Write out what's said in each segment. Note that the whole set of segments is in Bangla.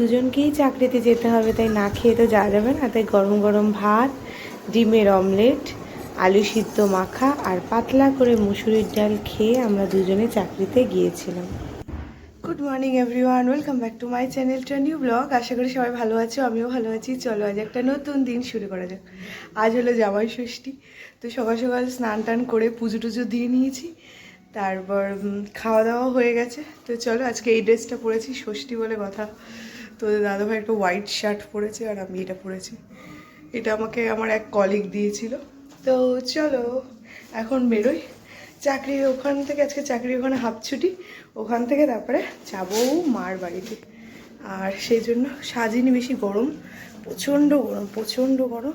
দুজনকেই চাকরিতে যেতে হবে, তাই না খেয়ে তো যাওয়া যাবে না। তাই গরম গরম ভাত, ডিমের অমলেট, আলু সিদ্ধ মাখা আর পাতলা করে মুসুরির ডাল খেয়ে আমরা দুজনে চাকরিতে গিয়েছিলাম। Good morning everyone, welcome back to my channel to new vlog. আশা করি সবাই ভালো আছো, আমিও ভালো আছি। চলো আজ একটা নতুন দিন শুরু করা যাক। আজ হলো জামাই ষষ্ঠী, তো সকাল সকাল স্নান টান করে পুজো টুজো দিয়ে নিয়েছি, তারপর খাওয়া দাওয়া হয়ে গেছে। তো চলো, আজকে এই ড্রেসটা পরেছি, ষষ্ঠী বলে কথা। তো দাদাভাই একটা হোয়াইট শার্ট পরেছে আর আমি এটা পরেছি। এটা আমাকে আমার এক কলিগ দিয়েছিল। তো চলো এখন বেরোই চাকরির ওখান থেকে। আজকে চাকরির ওখানে হাফ ছুটি, ওখান থেকে তারপরে যাবো মার বাড়িতে। আর সেই জন্য সাজিনি, বেশি গরম, প্রচণ্ড গরম, প্রচণ্ড গরম।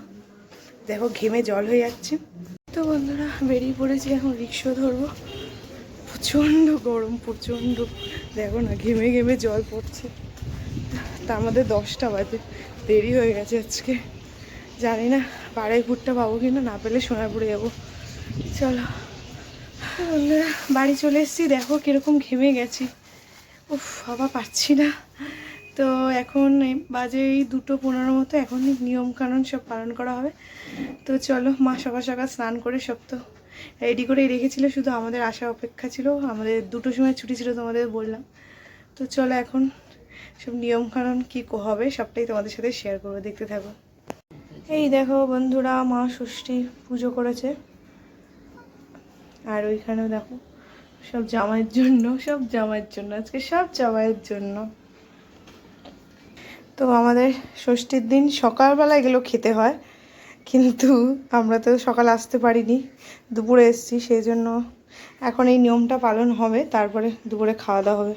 দেখো ঘেমে জল হয়ে যাচ্ছে। তো বন্ধুরা বেরিয়ে পড়েছি, এখন রিক্সা ধরবো। প্রচণ্ড গরম, প্রচণ্ড, দেখো না ঘেমে ঘেমে জল পড়ছে। তা আমাদের 10টা বাজে, দেরি হয়ে গেছে আজকে। জানি না বারুইপুরটা পাবো কিনা, না পেলে সোনারপুরে যাবো। চলো বন্ধুরা বাড়ি চলে এসেছি, দেখো কীরকম ঘেমে গেছি। উফ বাবা পাচ্ছি না। তো এখন বাজে এই 2:15 মতো, এখন নিয়মকানুন সব পালন করা হবে। তো চলো, মা সকাল সকাল স্নান করে সব তো রেডি করে রেখেছিল, শুধু আমাদের আসার অপেক্ষা ছিল। আমাদের 2টোর সময় ছুটি ছিল, তোমাদের বললাম। তো চলো এখন সব নিয়মকানুন কী হবে সবটাই তোমাদের সাথে শেয়ার করবো, দেখতে থাকো। এই দেখো বন্ধুরা, মা ষষ্ঠী পুজো করেছে। আর ওইখানেও দেখো সব জামাইয়ের জন্য, সব জামাইয়ের জন্য, আজকে সব জামাইয়ের জন্য। তো আমাদের ষষ্ঠীর দিন সকালবেলা এগুলো খেতে হয়, কিন্তু আমরা তো সকাল আসতে পারিনি, দুপুরে এসেছি। সেই জন্য এখন এই নিয়মটা পালন হবে, তারপরে দুপুরে খাওয়া দাওয়া হবে।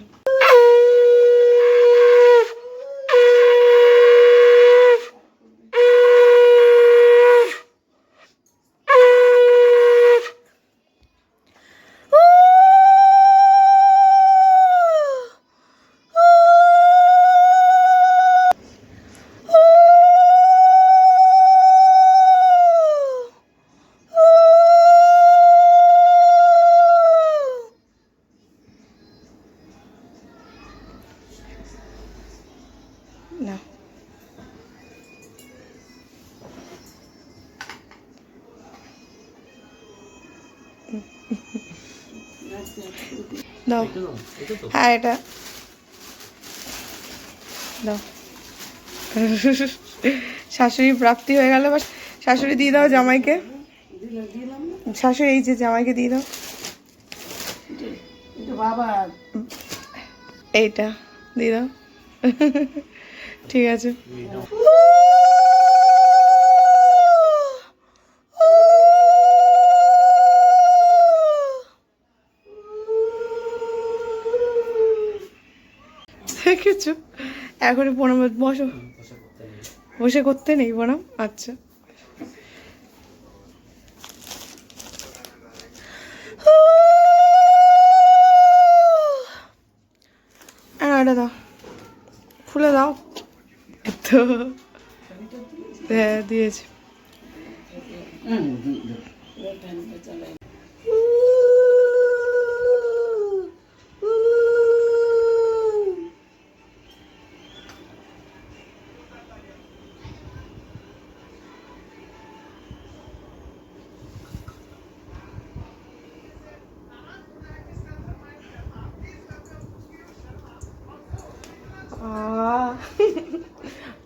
না দাও, হ্যাঁ এটা দাও। শাশুড়ি প্রাপ্তি হয়ে গেল, বা শাশুড়ি দিয়ে দাও জামাইকে। শাশুড়ি এই যে জামাইকে দিয়ে দাও, এইটা দিয়ে দাও। ঠিক আছে। দেখেছো, এখনই প্রণাম। বসো, বসে করতে নেই প্রণাম। আচ্ছা এটা দাও, খুলে দাও। তো হ্যাঁ দিয়েছে।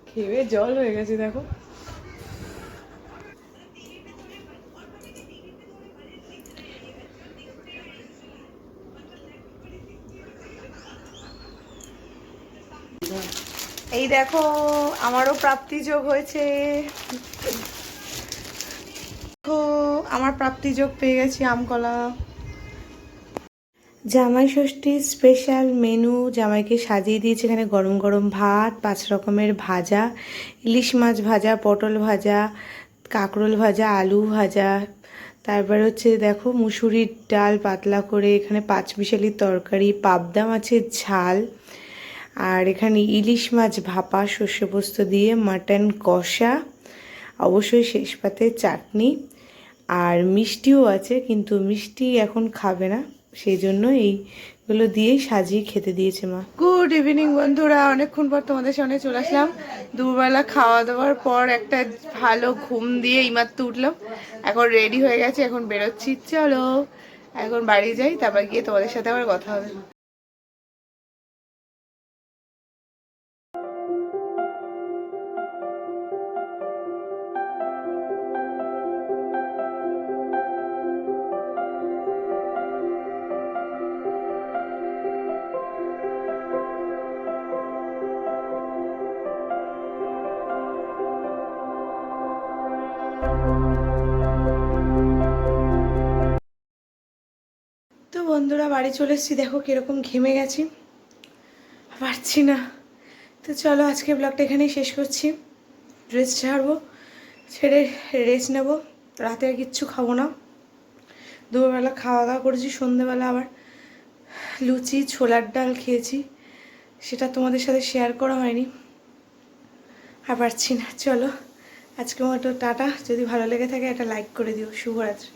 খেয়ে জল হয়ে গেছে দেখো। এই দেখো আমারও প্রাপ্তি যোগ হয়েছে। দেখো আমার প্রাপ্তি যোগ পেয়ে গেছি, আমকলা। জামাই ষষ্ঠীর স্পেশাল মেনু জামাইকে সাজিয়ে দিয়েছে। এখানে গরম গরম ভাত, 5 রকমের ভাজা, ইলিশ মাছ ভাজা, পটল ভাজা, কাঁকরোল ভাজা, আলু ভাজা, তারপর হচ্ছে দেখো মুসুরির ডাল পাতলা করে, এখানে 5 মিশালির তরকারি, পাবদা মাছের ঝাল, আর এখানে ইলিশ মাছ ভাপা, শস্য পোস্ত দিয়ে মাটন কষা, অবশ্যই শেষ পাতে চাটনি, আর মিষ্টিও আছে, কিন্তু মিষ্টি এখন খাবে না, সেই জন্য এইগুলো দিয়েই সাজিয়ে খেতে দিয়েছে মা। গুড গুড ইভিনিং বন্ধুরা, অনেকক্ষণ পর তোমাদের সামনে চলে আসলাম। দুবেলা খাওয়া দাওয়ার পর একটা ভালো ঘুম দিয়ে এইমাত্র উঠলাম। এখন রেডি হয়ে গেছে, এখন বেরোচ্ছি। চলো এখন বাড়ি যাই, তারপর গিয়ে তোমাদের সাথে আবার কথা হবে। তো বন্ধুরা বাড়ি চলে এসেছি, দেখো কিরকম ঘেমে গেছি, পারছি না। তো চলো আজকে ব্লগটা এখানেই শেষ করছি। ড্রেস ছাড়বো, ছেড়ে রেস্ট নেব। রাতে আর কিচ্ছু খাবো না। দুপুরবেলা খাওয়া দাওয়া করেছি, সন্ধেবেলা আবার লুচি ছোলার ডাল খেয়েছি, সেটা তোমাদের সাথে শেয়ার করা হয়নি। আর পারছি না। চলো আজকে মতো টাটা। যদি ভালো লেগে থাকে একটা লাইক করে দিও। শুভরাত্রি।